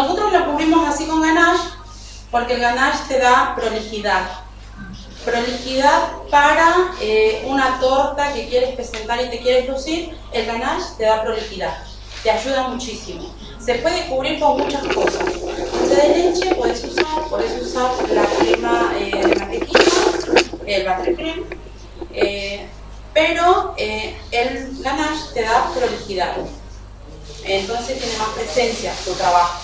Nosotros lo cubrimos así con ganache porque el ganache te da prolijidad. Prolijidad para una torta que quieres presentar y te quieres lucir, el ganache te da prolijidad, te ayuda muchísimo. Se puede cubrir con muchas cosas. Dulce de leche puedes usar la crema de mantequilla, el buttercream, pero el ganache te da prolijidad. Entonces tiene más presencia tu trabajo,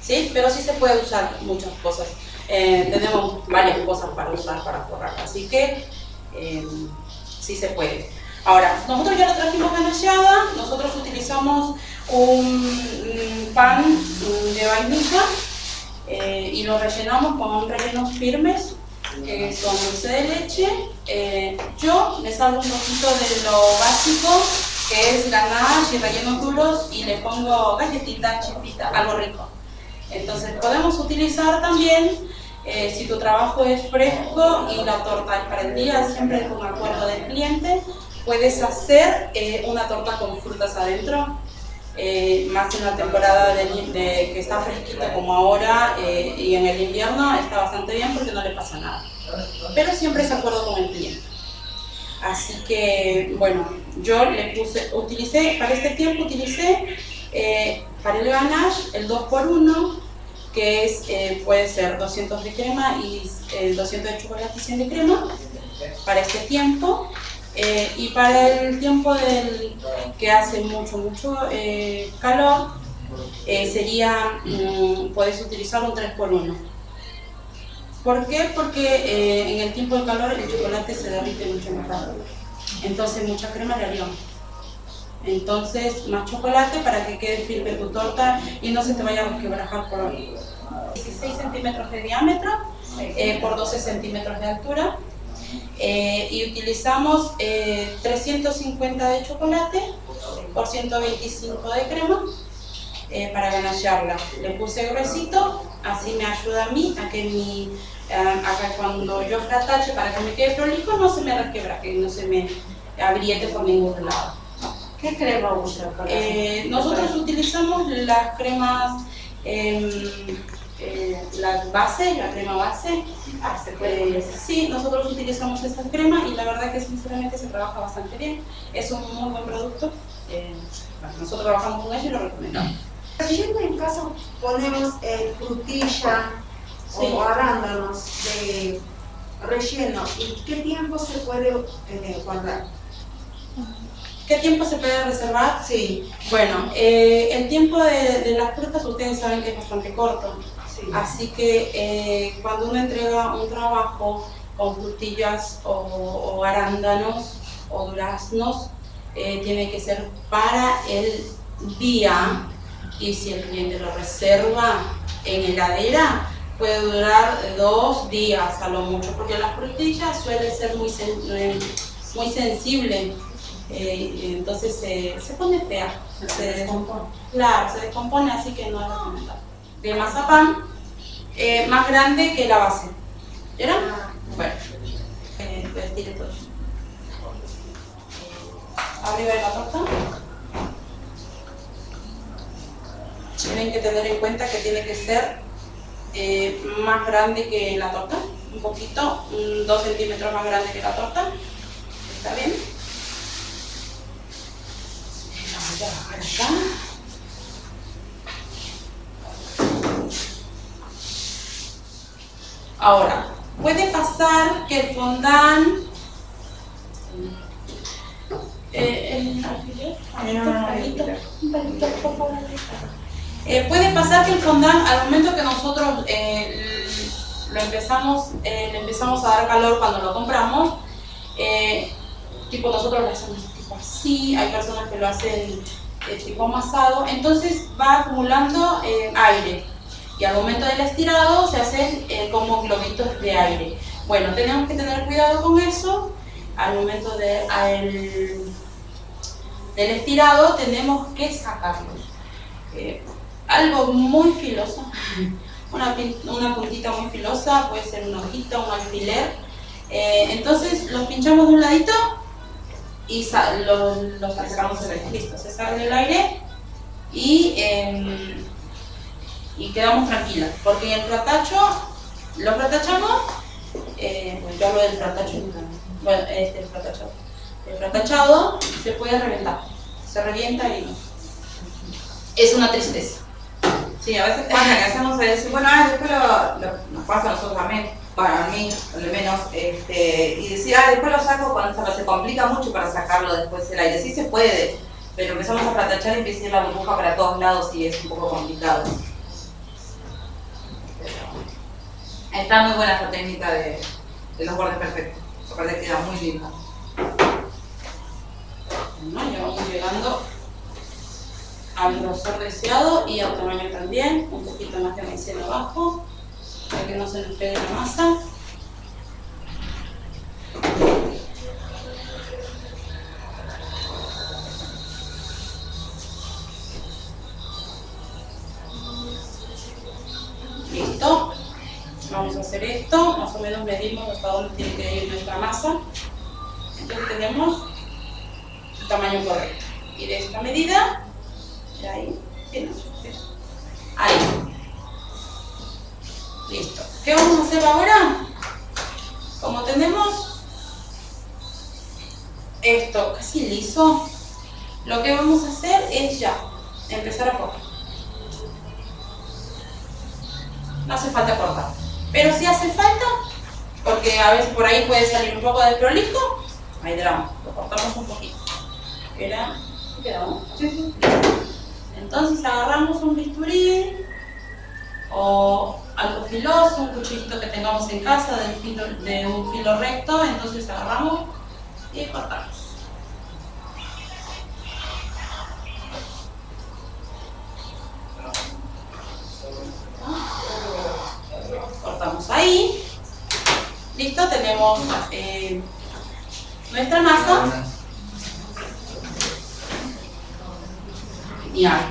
¿sí? Pero sí se puede usar muchas cosas. Tenemos varias cosas para usar para forrar, así que sí se puede. Ahora, nosotros ya lo trajimos ganacheada, nosotros utilizamos un pan de vainilla y lo rellenamos con rellenos firmes, que son dulce de leche. Yo me salgo un poquito de lo básico, que es ganache y rellenos duros, y le pongo galletitas, chispitas, algo rico. Entonces podemos utilizar también, si tu trabajo es fresco y la torta es para el día, siempre con acuerdo del cliente, puedes hacer una torta con frutas adentro, más en la temporada que está fresquita como ahora, y en el invierno está bastante bien porque no le pasa nada. Pero siempre es acuerdo con el cliente. Así que, bueno, yo utilicé, para este tiempo para el ganache el 2x1, que es, puede ser 200 de crema y 200 de chocolate y 100 de crema, para este tiempo. Y para el tiempo que hace mucho calor, puedes utilizar un 3x1. ¿Por qué? Porque en el tiempo de calor el chocolate se derrite mucho más rápido. Entonces mucha crema le haría. Entonces más chocolate para que quede firme tu torta y no se te vaya a quebrajar por 16 centímetros de diámetro por 12 centímetros de altura. Y utilizamos 350 de chocolate por 125 de crema para ganachearla. Le puse gruesito, así me ayuda a mí a que acá cuando yo fratache, para que me quede prolijo, no se me resquebraje, no se me agriete por ningún lado. ¿Qué crema usa? Nosotros utilizamos las cremas, la crema base. Sí, nosotros utilizamos esta crema y la verdad que sinceramente se trabaja bastante bien. Es un muy buen producto. Nosotros trabajamos con ello y lo recomendamos. Si en casa ponemos frutilla o arándanos de relleno, ¿y qué tiempo se puede guardar? ¿Qué tiempo se puede reservar? Sí. Bueno, el tiempo de las frutas ustedes saben que es bastante corto. Sí. Así que cuando uno entrega un trabajo con frutillas o arándanos o duraznos, tiene que ser para el día, y si el cliente lo reserva en heladera, puede durar 2 días a lo mucho, porque las frutillas suelen ser muy sensibles. Entonces se pone fea, se descompone. Claro, se descompone, así que no es recomendable. De mazapán, más grande que la base. ¿Vieron? Bueno, pues tire todo. Arriba de la torta. Tienen que tener en cuenta que tiene que ser más grande que la torta, un poquito, 2 centímetros más grande que la torta. ¿Está bien? Voy a bajar acá. Ahora, puede pasar que el fondant puede pasar que el fondant, al momento que nosotros le empezamos a dar calor cuando lo compramos, tipo nosotros lo hacemos tipo así, hay personas que lo hacen tipo amasado, entonces va acumulando aire y al momento del estirado se hacen como globitos de aire. Bueno, tenemos que tener cuidado con eso. Al momento del estirado tenemos que sacarlo. Algo muy filoso, una puntita muy filosa, puede ser una hojita, un alfiler. Entonces los pinchamos de un ladito y los sacamos del aire. Listo, se sale el aire y y quedamos tranquilas, porque el fratacho, lo fratachamos, pues yo hablo del fratacho, bueno, el fratachado se puede reventar, se revienta y es una tristeza. Sí, a veces pasa que hacemos eso, bueno, después nos pasa a nosotros también, para mí, al menos, y decir, después lo saco cuando se complica mucho para sacarlo después del aire. Sí se puede, pero empezamos a fratachar y empieza a ir la burbuja para todos lados y es un poco complicado. Pero está muy buena esta técnica de los bordes perfectos, aparte queda muy linda. Bueno, ya vamos llegando al grosor deseado y al tamaño también, un poquito más de maicena abajo para que no se nos pegue la masa. Listo, vamos a hacer esto, más o menos medimos hasta dónde tiene que ir nuestra masa, entonces tenemos el tamaño correcto y de esta medida ahí, sí, no, sí. Ahí. Listo. ¿Qué vamos a hacer ahora? Como tenemos esto casi liso, lo que vamos a hacer es ya empezar a cortar. No hace falta cortar, pero si hace falta, porque a veces por ahí puede salir un poco de prolijo, ahí drama, lo cortamos un poquito. ¿Quedó? Sí, sí. Entonces agarramos un bisturí o algo filoso, un cuchillito que tengamos en casa de un filo recto, entonces agarramos y cortamos. Cortamos ahí. Listo, tenemos nuestra masa. Y ahí.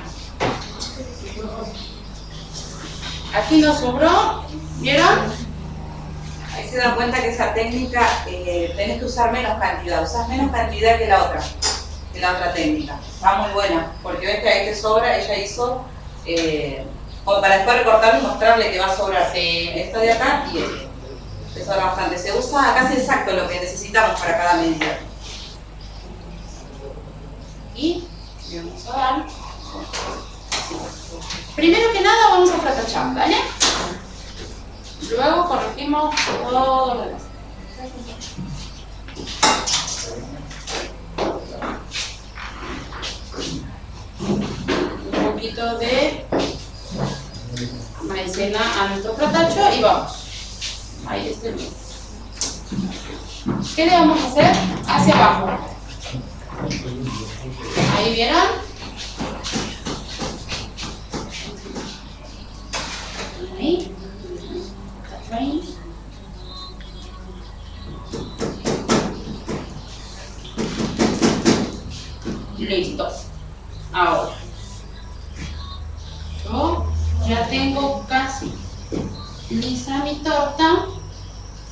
Aquí nos sobró, ¿vieron? Ahí se dan cuenta que esa técnica tenés que usar menos cantidad, usás menos cantidad que la otra técnica. Está muy buena, porque ves que ahí te sobra, ella hizo como para después recortarlo y mostrarle que va a sobrar esto de acá y esto. Te sobra bastante. Se usa casi exacto lo que necesitamos para cada medida. Y vamos a dar. Primero que nada vamos a fratachar, ¿vale? Luego corregimos todo lo demás. Un poquito de maicena a nuestro fratacho y vamos. Ahí está el mismo. ¿Qué le vamos a hacer? Hacia abajo. ¿Ahí vieron? Ahí. Ahí. Listo. Ahora. Yo ya tengo casi lisa mi torta.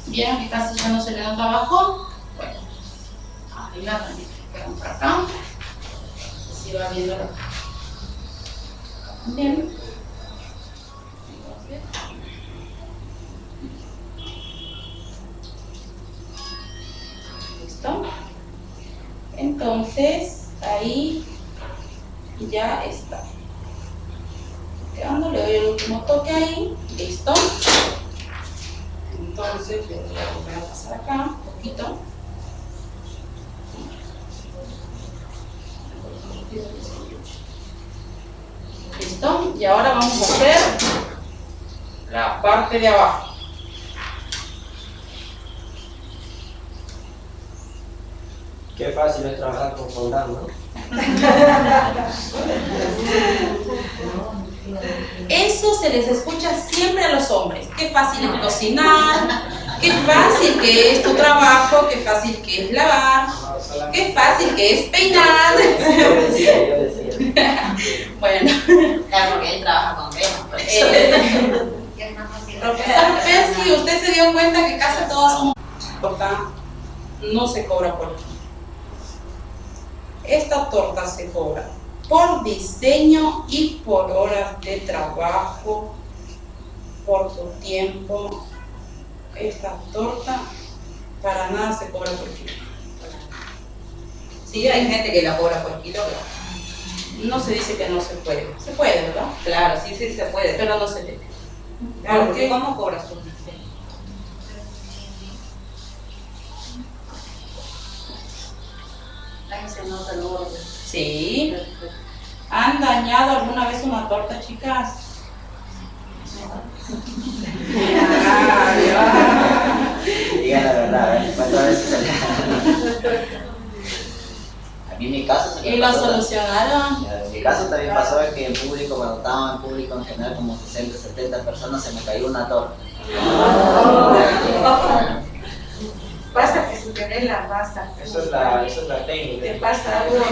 ¿Vieron que casi ya no se le nota abajo? Bueno, arriba también quedan por acá. Así va viendo la también. ¿Listo? Entonces, ahí ya está. Quedando, le doy el último toque ahí. Listo. Entonces, le voy a volver a pasar acá un poquito. Listo. Y ahora vamos a hacer la parte de abajo. Qué fácil es trabajar con fondant, ¿no? Eso se les escucha siempre a los hombres. Qué fácil es cocinar, qué fácil que es tu trabajo, qué fácil que es lavar, qué fácil que es peinar. Yo decía. Bueno. Claro, porque él trabaja con venas, por eso. Profesor Percy, ¿usted se dio cuenta que casi todas son torta? No se cobra por aquí. Esta torta se cobra por diseño y por horas de trabajo, por tu tiempo. Esta torta para nada se cobra por kilo. Sí, hay gente que la cobra por kilo, pero No se dice que no se puede. Se puede, ¿verdad? claro, sí, sí se puede. Pero no se debe. Claro, ¿Por qué? porque ¿cómo cobras un diseño? Ahí se nota el borde. Sí. ¿Han dañado alguna vez una torta, chicas? Digan la verdad, ¿eh? ¿Cuántas veces se le... A mí en mi caso se me ¿Y lo pasó, solucionaron? en mi caso también pasó que en público, cuando estaba en público en general como 60, 70 personas, se me cayó una torta. Pasa que si tenés la masa, Eso es la técnica. te pasa algo.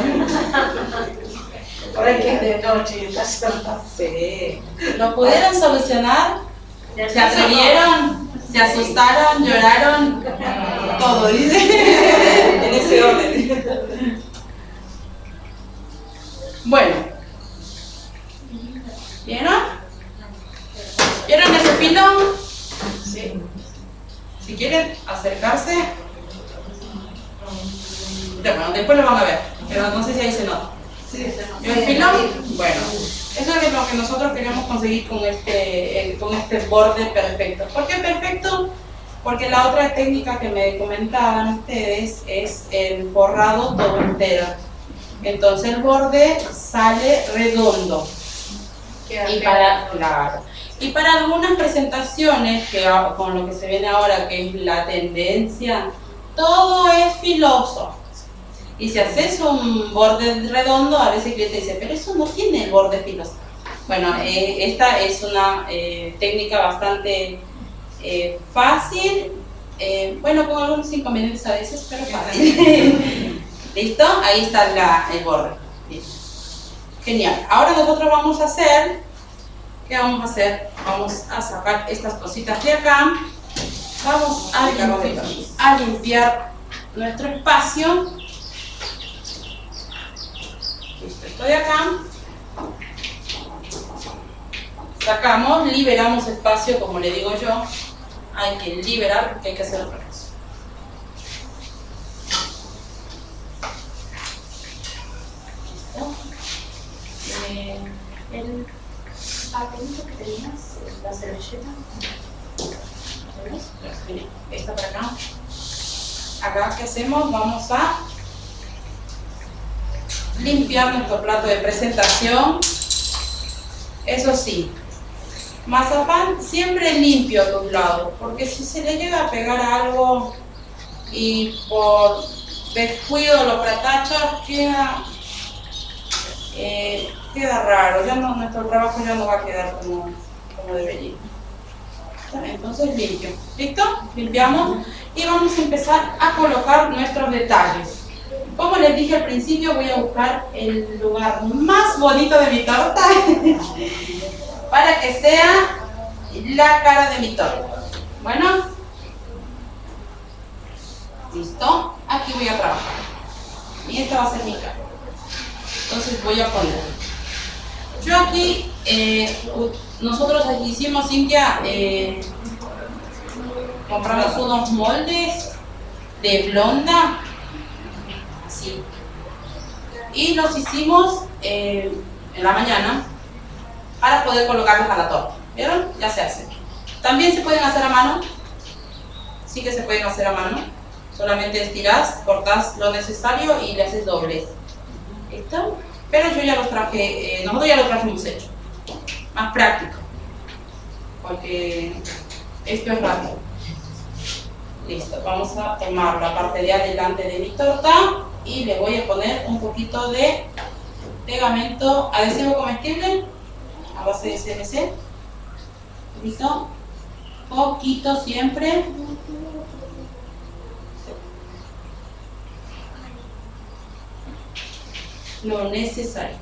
Por ahí que es de noche y estás sola. Sí. ¿Lo pudieron solucionar? ¿Se atrevieron? ¿Se asustaron? ¿Lloraron? Todo, dice. En ese orden. Bueno. ¿Vieron? ¿Vieron ese filón? Sí. Si quieren acercarse, bueno, después lo van a ver, pero no sé si ahí se nota. ¿Vieron el filón? Bueno, eso es lo que nosotros queremos conseguir con este borde perfecto. ¿Por qué perfecto? Porque la otra técnica que me comentaban ustedes es el forrado todo entero. Entonces el borde sale redondo. Y para algunas presentaciones, que con lo que se viene ahora, que es la tendencia, todo es filoso. Y si haces un borde redondo, a veces el cliente dice, pero eso no tiene el borde filoso. Bueno, esta es una técnica bastante fácil, bueno, con algunos inconvenientes a veces, pero fácil. ¿Listo? Ahí está el borde. Listo. Genial. Ahora nosotros vamos a hacer, ¿qué vamos a hacer? Vamos a sacar estas cositas de acá. Vamos a limpiar nuestro espacio. Listo, esto de acá. Sacamos, liberamos espacio, como le digo yo. Hay que liberar porque hay que hacer otra cosa. El papelito que tenías, la servilleta. Esta para acá. Acá, ¿qué hacemos? Vamos a limpiar nuestro plato de presentación. Eso sí, mazapán siempre limpio a tus lados, porque si se le llega a pegar algo y por descuido lo fratachas, queda raro, ya no, nuestro trabajo ya no va a quedar como debería. Entonces limpio. ¿Listo? Limpiamos y vamos a empezar a colocar nuestros detalles. Como les dije al principio, voy a buscar el lugar más bonito de mi torta para que sea la cara de mi torta. Bueno, listo. Aquí voy a trabajar y esta va a ser mi cara. Entonces voy a poner. Yo aquí, nosotros aquí hicimos, Cintia, compramos unos moldes de blonda, así, y los hicimos en la mañana para poder colocarlos a la torta. ¿Vieron? Ya se hace. También se pueden hacer a mano, sí que se pueden hacer a mano, solamente estirás, cortás lo necesario y le haces doblez. ¿Listo? Pero yo ya los traje, nosotros ya lo trajimos hecho, más práctico, porque esto es rápido. Listo, vamos a tomar la parte de adelante de mi torta y le voy a poner un poquito de pegamento adhesivo comestible a base de CNC. ¿Listo? Poquito siempre. Lo necesario.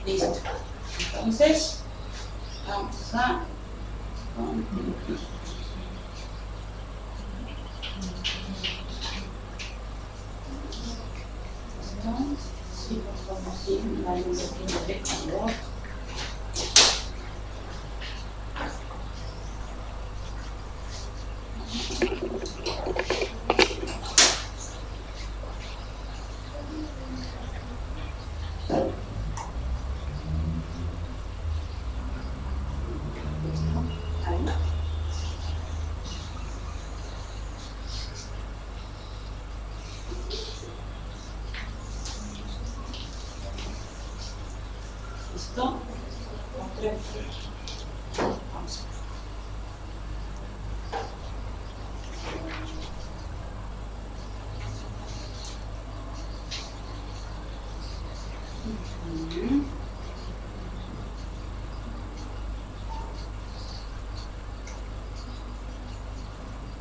Listo. Entonces, vamos a Sí, dale un poquito de calor. ¿Listo? Vamos.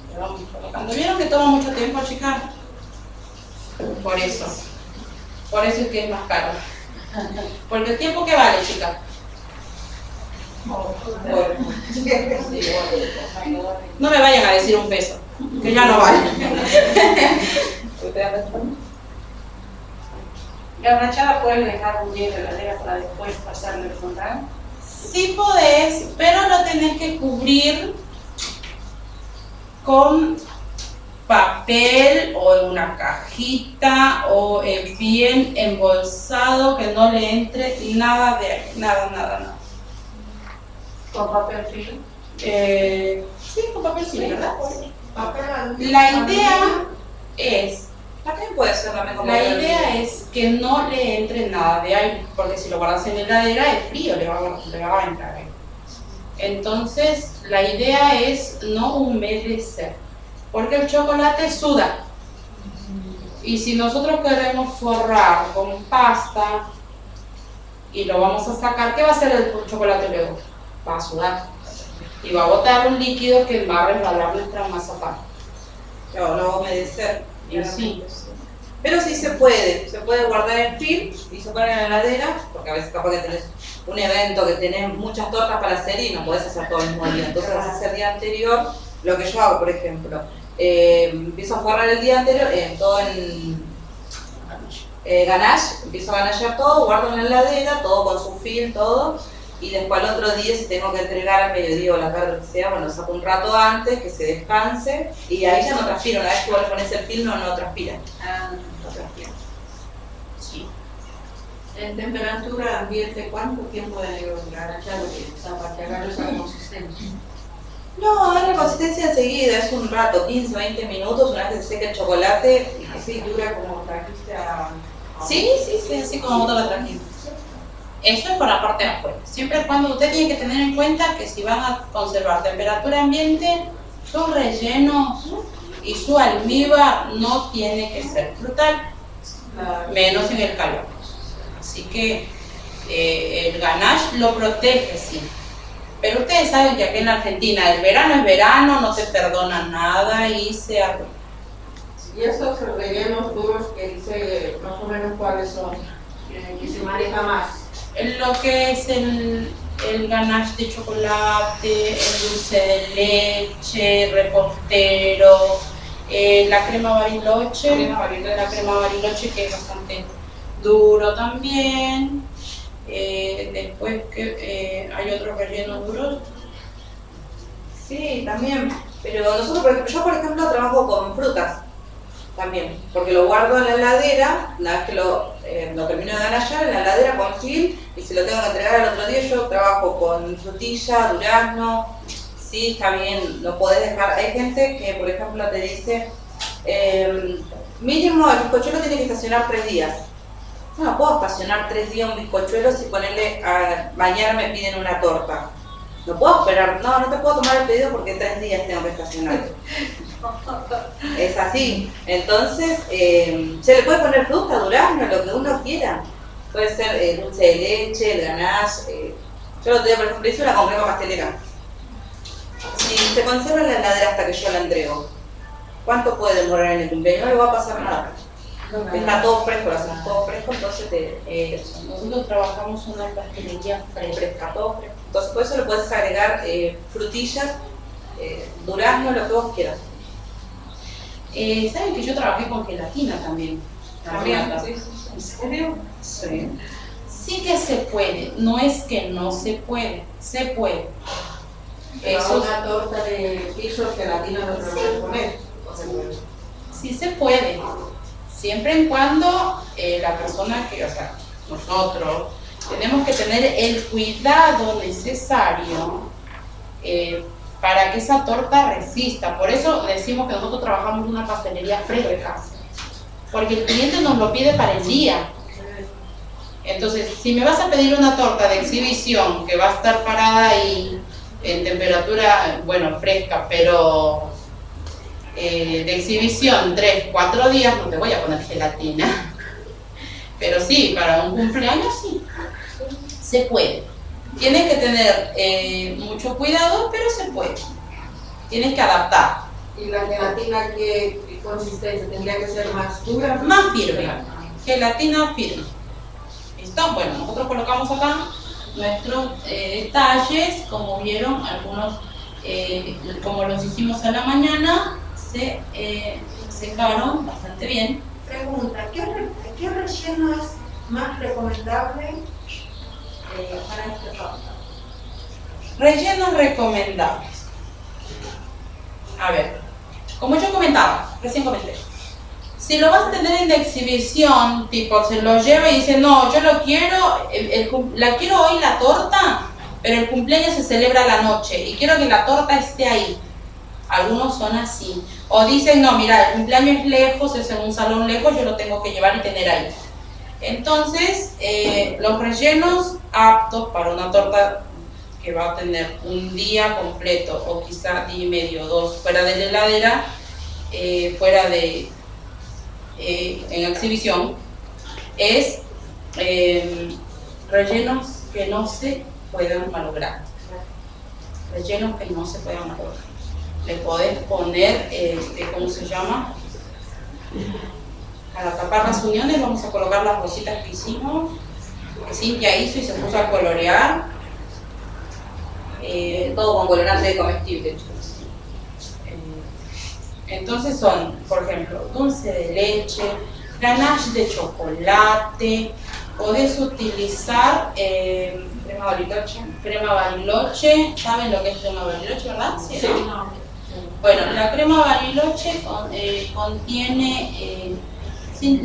Le vamos colocando. ¿Vieron que toma mucho tiempo, chicas? Por eso es que es más caro. Porque el tiempo que vale, chicas. No me vayan a decir un peso, que ya no vale. La ranchada puedes dejar un día en la heladera para después pasarle el fondant. Sí podés, pero lo tenés que cubrir con papel o en una cajita o bien embolsado, que no le entre nada de ahí, nada. Con papel film. Sí, con papel sí, ¿verdad? Papel aluminio. La idea es También puede ser también como La idea es que no le entre nada de aire, porque si lo guardas en la heladera es frío, le va a entrar aire. Entonces, la idea es no humedecer, porque el chocolate suda. Y si nosotros queremos forrar con pasta y lo vamos a sacar, ¿qué va a hacer el chocolate luego? Va a sudar y va a botar un líquido que va a resbalar nuestra mazapán. No, no va a humedecer. Y sí. Pero sí se puede guardar en film y se pone en la heladera, porque a veces capaz que tenés un evento que tenés muchas tortas para hacer y no podés hacer todo el mismo día. Entonces haces el día anterior, lo que yo hago, por ejemplo, empiezo a forrar el día anterior, todo en ganache, empiezo a ganallar todo, guardo en la heladera, todo con su film, todo, y después al otro día, si tengo que entregar al mediodía o la tarde, lo que sea, bueno, lo saco un rato antes, que se descanse, y ahí ya no transpira. Una vez que vos le pones el film, no transpira. No transpira. Sí. En temperatura ambiente, ¿cuánto tiempo debe agachar para que agarre esa consistencia? No, agarra consistencia enseguida, es un rato, 15 o 20 minutos, una vez que se seca el chocolate. Así dura como trajiste a... Sí, así como vos la trajiste. Eso es por la parte de afuera. Siempre y cuando usted tiene que tener en cuenta que si van a conservar temperatura ambiente, su relleno y su almíbar no tiene que ser frutal, menos en el calor. Así que el ganache lo protege, sí. Pero ustedes saben que aquí en la Argentina el verano es verano, no se perdona nada y se arruina. Y esos rellenos duros que dice más o menos cuáles son, que se maneja más. Lo que es el ganache de chocolate, el dulce de leche, repostero, la crema Bariloche, que es bastante duro también. Después que hay otros rellenos duros. Sí, también. Pero nosotros, yo por ejemplo trabajo con frutas también, porque lo guardo en la heladera, una vez que lo termino de ganallar en la heladera con film, y si lo tengo que entregar al otro día, yo trabajo con frutilla, durazno. Sí, está bien, lo podés dejar. Hay gente que, por ejemplo, te dice, mínimo el bizcochuelo tiene que estacionar 3 días. No puedo estacionar 3 días un bizcochuelo si ponerle a mañana me piden una torta. No puedo esperar, no te puedo tomar el pedido porque 3 días tengo que estacionar. Es así. Entonces, se le puede poner fruta, durazno, lo que uno quiera. Puede ser dulce de leche, el ganache. Yo lo tengo, por ejemplo, hice una crema pastelera. Si se conserva en la heladera hasta que yo la entrego, ¿cuánto puede demorar en el cumpleaños? No le va a pasar nada. Está todo fresco, lo hacemos todo fresco, entonces nosotros trabajamos una pastelería fresca, todo fresco. Entonces por eso le puedes agregar frutillas, durazno, lo que vos quieras. Saben que yo trabajé con gelatina también. También, sí, sí, sí. ¿En serio? Sí. Sí que se puede, no es que no se puede, se puede. Pero Eso una torta de piso gelatina no se puede comer. sí se puede, siempre en cuando la persona que, o sea, nosotros tenemos que tener el cuidado necesario para que esa torta resista. Por eso decimos que nosotros trabajamos en una pastelería fresca, porque el cliente nos lo pide para el día. Entonces, si me vas a pedir una torta de exhibición que va a estar parada ahí en temperatura, bueno, fresca, pero de exhibición 3-4 días, no te voy a poner gelatina. Pero sí, para un cumpleaños sí, se puede. Tienes que tener mucho cuidado, pero se puede. Tienes que adaptar. ¿Y la gelatina qué consistencia? ¿Tendría que ser más dura? Más firme, gelatina firme. ¿Listo? Bueno, nosotros colocamos acá nuestros detalles, como vieron, algunos, como los hicimos a la mañana, se secaron bastante bien. Pregunta, ¿qué relleno es más recomendable para esta torta? Rellenos recomendables. A ver, como yo comentaba, recién comenté, si lo vas a tener en la exhibición, tipo se lo lleva y dice, no, yo lo quiero, la quiero hoy la torta, pero el cumpleaños se celebra a la noche y quiero que la torta esté ahí. Algunos son así. O dicen, no, mira, el cumpleaños es lejos, es en un salón lejos, yo lo tengo que llevar y tener ahí. Entonces, los rellenos aptos para una torta que va a tener un día completo o quizá día y medio, 2 fuera de la heladera, fuera de en exhibición, es rellenos que no se puedan malograr. Rellenos que no se puedan malograr. Le podés poner, ¿cómo se llama? Para tapar las uniones vamos a colocar las rositas que hicimos, que Cintia hizo y se puso a colorear. Todo con colorante comestible. Entonces son, por ejemplo, dulce de leche, ganache de chocolate, podés utilizar crema Bariloche, ¿saben lo que es crema Bariloche, verdad? Sí. No. Bueno, la crema Bariloche contiene, Sí,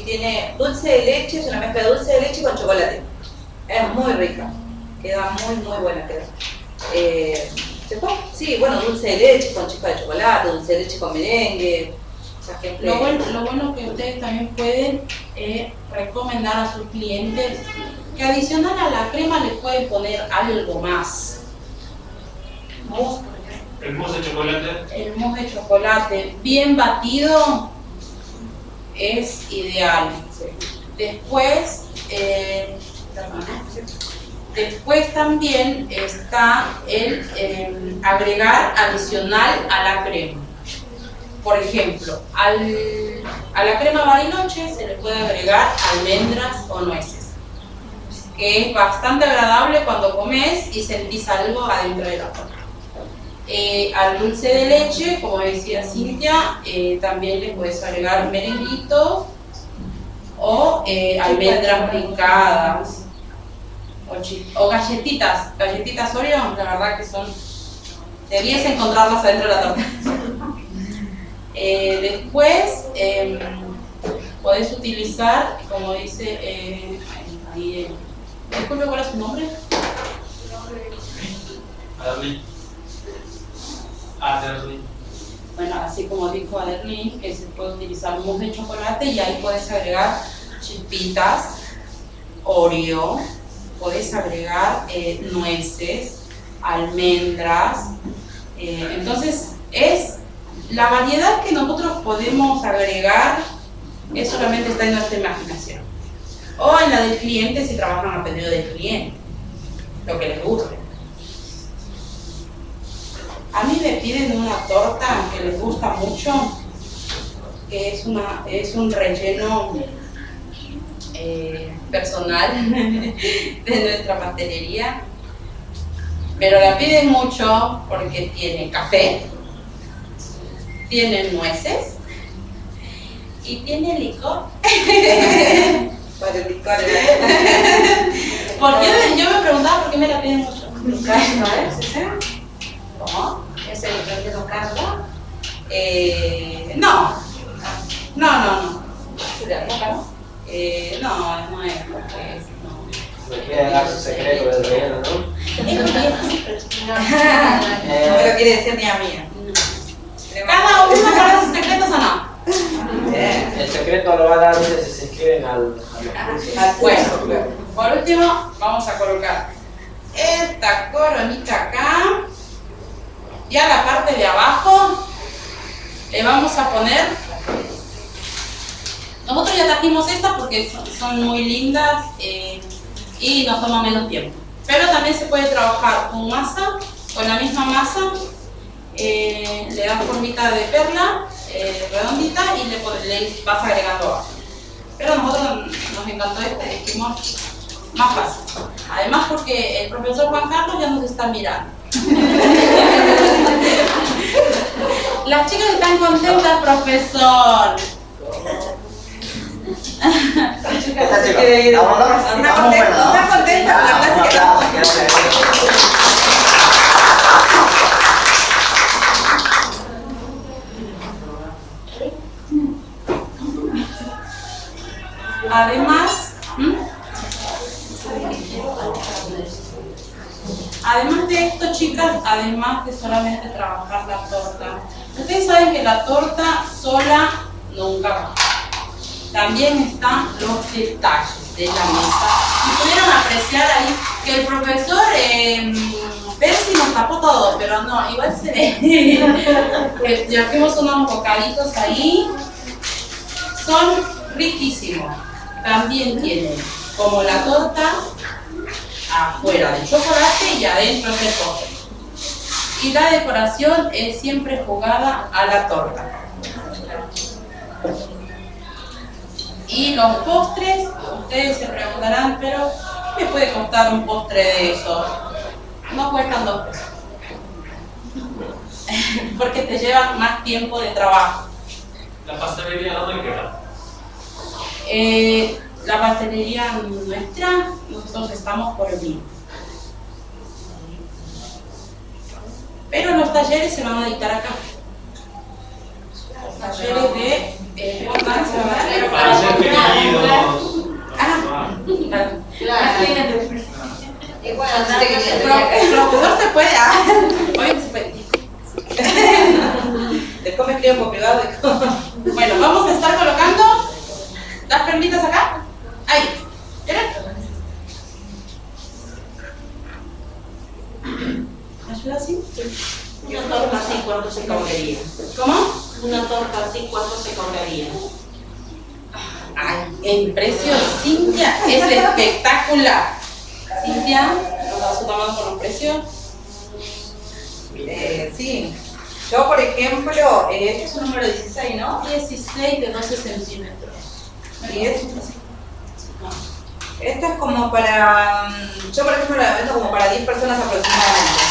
tiene dulce de leche, es una mezcla de dulce de leche con chocolate. Es muy rica, queda muy buena. Queda. Sí, bueno, dulce de leche con chispa de chocolate, dulce de leche con merengue. Lo bueno que ustedes también pueden recomendar a sus clientes que adicional a la crema les pueden poner algo más. El mousse de chocolate. El mousse de chocolate bien batido es ideal. Después también está el agregar adicional a la crema. Por ejemplo, a la crema Bariloche se le puede agregar almendras o nueces, que es bastante agradable cuando comes y sentís algo adentro de la torta. Al dulce de leche, como decía Cintia, también le puedes agregar merenguitos o almendras picadas o galletitas Oreo, la verdad que son, debías encontrarlas adentro de la torta. Después podés utilizar, como dice disculpe, ¿cuál es su nombre? Aderly. Bueno, así como dijo Aderly, que se puede utilizar mousse de chocolate y ahí puedes agregar chispitas, Oreo, puedes agregar nueces, almendras. Entonces, la variedad que nosotros podemos agregar solamente está en nuestra imaginación. O en la del cliente si trabajan a pedido del cliente, lo que les guste. A mí me piden una torta que les gusta mucho, que es un relleno personal de nuestra pastelería, pero la piden mucho porque tiene café, tiene nueces, ¿Y tiene licor? Para el licor. Porque yo me preguntaba por qué me la piden mucho. Carla, ¿eh? ¿Cómo? ¿Es el periodo Carla? No. No. ¿De boca, no? No es porque no. Me quiere dar su secreto del relleno, ¿no? No me lo quiere decir ni a mí. ¿Cada uno para sus secretos o no? El secreto lo va a dar si se inscriben al curso. Bueno, por último vamos a colocar esta coronita acá y a la parte de abajo le vamos a poner, nosotros ya trajimos estas porque son muy lindas y nos toma menos tiempo, pero también se puede trabajar con masa, con la misma masa, le das formita de perla redondita y le vas agregando abajo. Pero a nosotros nos encantó dijimos más fácil. Además porque el profesor Juan Carlos ya nos está mirando. Las chicas están contentas, profesor. Esta chica, vámonos. Está contenta con la clase que damos. Además de esto, chicas, además de solamente trabajar la torta, ustedes saben que la torta sola nunca va. También están los detalles de la mesa. Y pudieron apreciar ahí que el profesor Percy nos tapó todo, pero no, igual se ve. Ya vimos unos bocaditos ahí. Son riquísimos. También tienen como la torta afuera de chocolate y adentro del postre. Y la decoración es siempre jugada a la torta. Y los postres, ustedes se preguntarán, pero ¿qué me puede costar un postre de esos? No cuestan 2 pesos. Porque te llevan más tiempo de trabajo. ¿La pastelería dónde queda? La pastelería nuestra, nosotros estamos por Olivos. Pero los talleres se van a dictar acá. Los talleres de botas se van a hacer Para ser pedidos. Claro. Y bueno, El profesor se puede. Hoy se puede. Después me escriben por privado. Bueno, vamos a estar colocando las perlitas acá. Ahí. ¿Vieron? ¿Me ayuda así? Una torta así, ¿cuánto se cobraría? ¿Cómo? Una torta así, ¿cuánto se cobraría? Ay, el precio, Cintia, es espectacular. Cintia, ¿nos das su mano con los precios? Sí. Yo, por ejemplo, este es un número 16, ¿no? 16 de 12 centímetros. Y esto es como para, yo por ejemplo la vendo como para 10 personas aproximadamente.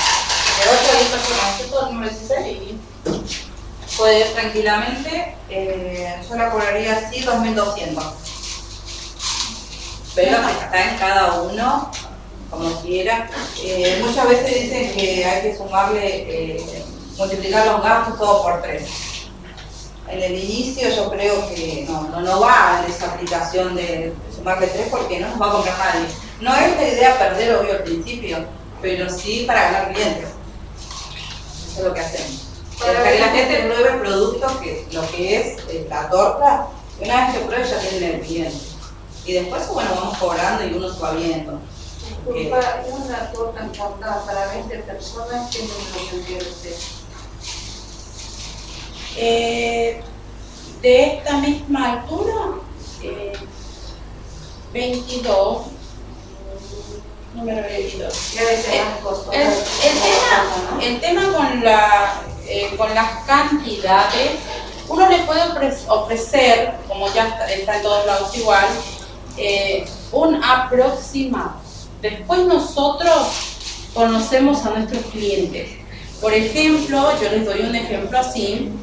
De 8 a 10 personas, ¿esto es el número 16? Puede ir tranquilamente, yo la cobraría así 2.200. Pero está en cada uno, como quiera. Muchas veces dicen que hay que sumarle, multiplicar los gastos todo por 3. En el inicio yo creo que no va en esa aplicación de sumarle 3 porque no nos va a comprar nadie. No es la idea perder, obvio, al principio, pero sí para ganar clientes. Eso es lo que hacemos. Para que la gente pruebe el producto, que lo que es la torta, una vez que pruebe ya tienen el cliente. Y después, bueno, vamos cobrando y uno se va viendo. Una torta importada para 20 personas, ¿qué número tendría usted? De esta misma altura, 22, número 22. Debe ser más costoso. El tema con las cantidades, uno le puede ofrecer, como ya está en todos lados igual, un aproximado. Después nosotros conocemos a nuestros clientes. Por ejemplo, yo les doy un ejemplo así.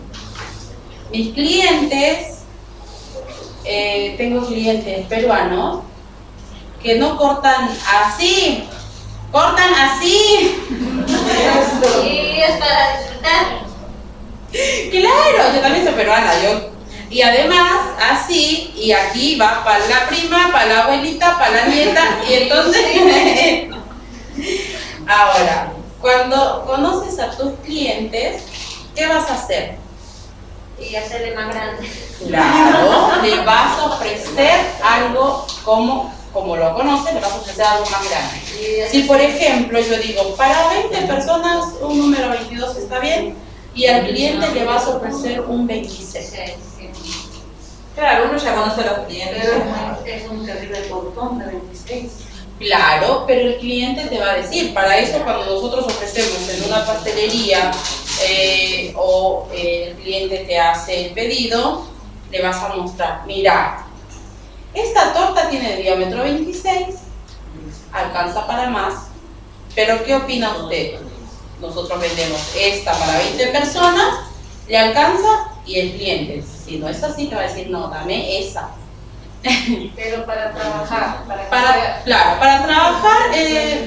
Mis clientes tengo clientes peruanos que no cortan así, cortan así. Y es para disfrutar. Claro, yo también soy peruana, y además así, y aquí va para la prima, para la abuelita, para la nieta, y entonces ahora, cuando conoces a tus clientes, ¿qué vas a hacer? Y hacerle más grande. Claro, le vas a ofrecer algo como lo conoces, le vas a ofrecer algo más grande. Si por ejemplo yo digo, para 20 personas un número 22 está bien, y al cliente le vas a ofrecer un 26. Claro, uno ya conoce a los clientes. Es un terrible portón de 26. Claro, pero el cliente te va a decir, para eso cuando nosotros ofrecemos en una pastelería o el cliente te hace el pedido, le vas a mostrar, mira, esta torta tiene diámetro 26, alcanza para más, pero ¿qué opina usted? Nosotros vendemos esta para 20 personas, le alcanza y el cliente, si no es así, te va a decir, no, dame esa. Pero para trabajar, Claro, para trabajar,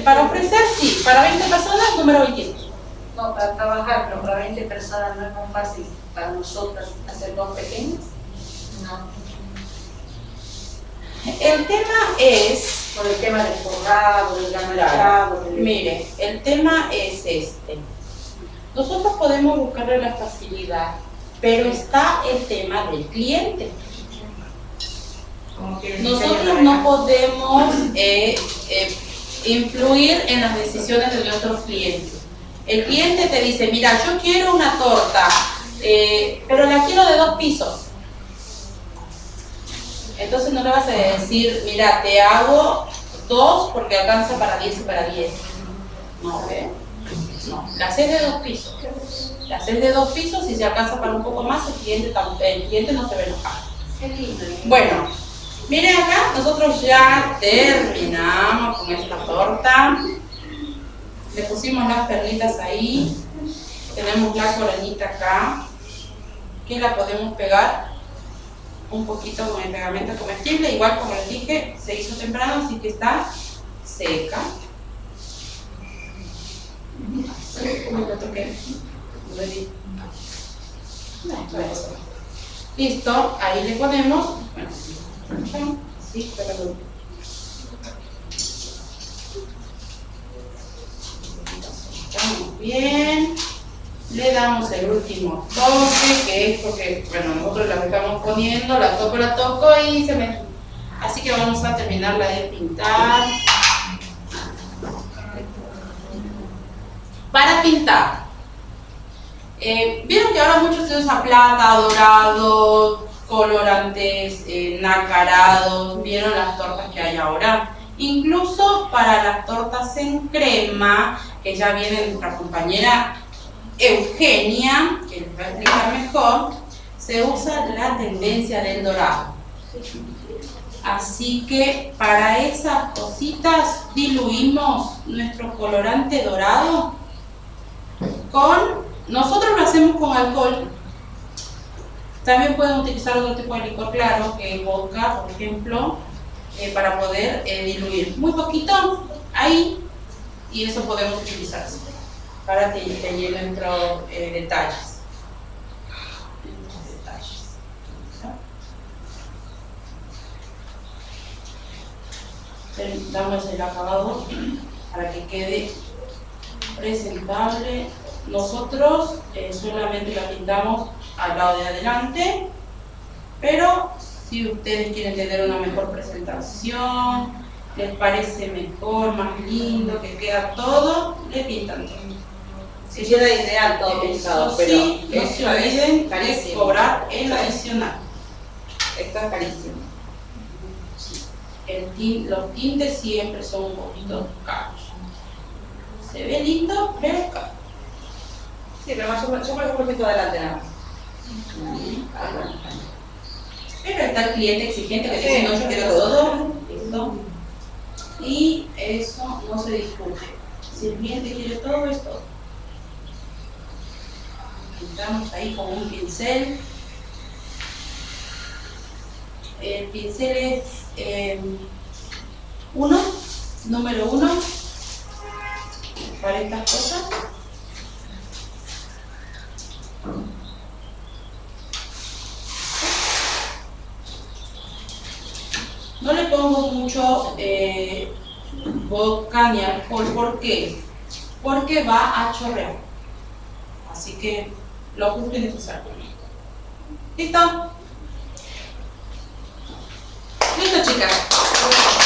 para ofrecer, sí, para 20 personas, número 22. no, para trabajar, pero para 20 personas no es más fácil para nosotras hacer dos pequeños. No. El tema es, Por el tema del forrado, del ganachado, mire, el tema es este. Nosotros podemos buscarle la facilidad, pero está el tema del cliente. Nosotros no podemos influir en las decisiones de nuestros clientes. El cliente te dice, mira, yo quiero una torta, pero la quiero de 2 pisos. Entonces no le vas a decir, mira, te hago 2 porque alcanza para 10 y para 10. No, no, la haces de 2 pisos. La haces de 2 pisos y si alcanza para un poco más, el cliente no se ve enojado. Qué lindo. Bueno, miren acá, nosotros ya terminamos con esta torta. Le pusimos las perlitas ahí. Tenemos la coronita acá, que la podemos pegar un poquito con el pegamento comestible. Igual como les dije, se hizo temprano, así que está seca. ¿Cómo lo toqué? Listo, ahí le ponemos. Bueno, sí, pero estamos bien. Le damos el último toque, que es porque, bueno, nosotros la estamos poniendo, la toco y se me... Así que vamos a terminarla de pintar. Para pintar, vieron que ahora mucho se usa plata, dorado, colorantes, nacarados, vieron las tortas que hay ahora. Incluso para las tortas en crema, que ya viene nuestra compañera Eugenia, que les va a explicar mejor, se usa la tendencia del dorado. Así que para esas cositas diluimos nuestro colorante dorado nosotros lo hacemos con alcohol. También pueden utilizar otro tipo de licor claro, que es vodka, por ejemplo, para poder diluir muy poquito ahí, y eso podemos utilizar para teñir dentro detalles. Damos el acabado para que quede presentable. Nosotros solamente la pintamos al lado de adelante, pero si ustedes quieren tener una mejor presentación, les parece mejor, más lindo, que queda todo, le pintan todo. Si queda ideal todo pintado, pero sí, no se olviden de cobrar el adicional. Esto es carísimo. Los tintes siempre son un poquito caros. Se ve lindo, pero es caro. Sí, pero más yo por ejemplo pinto adelante nada más. Pero está el cliente exigente que dice, no, yo quiero todo, listo. Y eso no se discute. Si el cliente quiere todo, es todo. Pintamos ahí con un pincel. El pincel es número 1, para estas cosas. No le pongo mucho vodka ni alcohol. ¿Por qué? Porque va a chorrear. Así que lo justo y necesario. ¿Listo? Listo, chicas.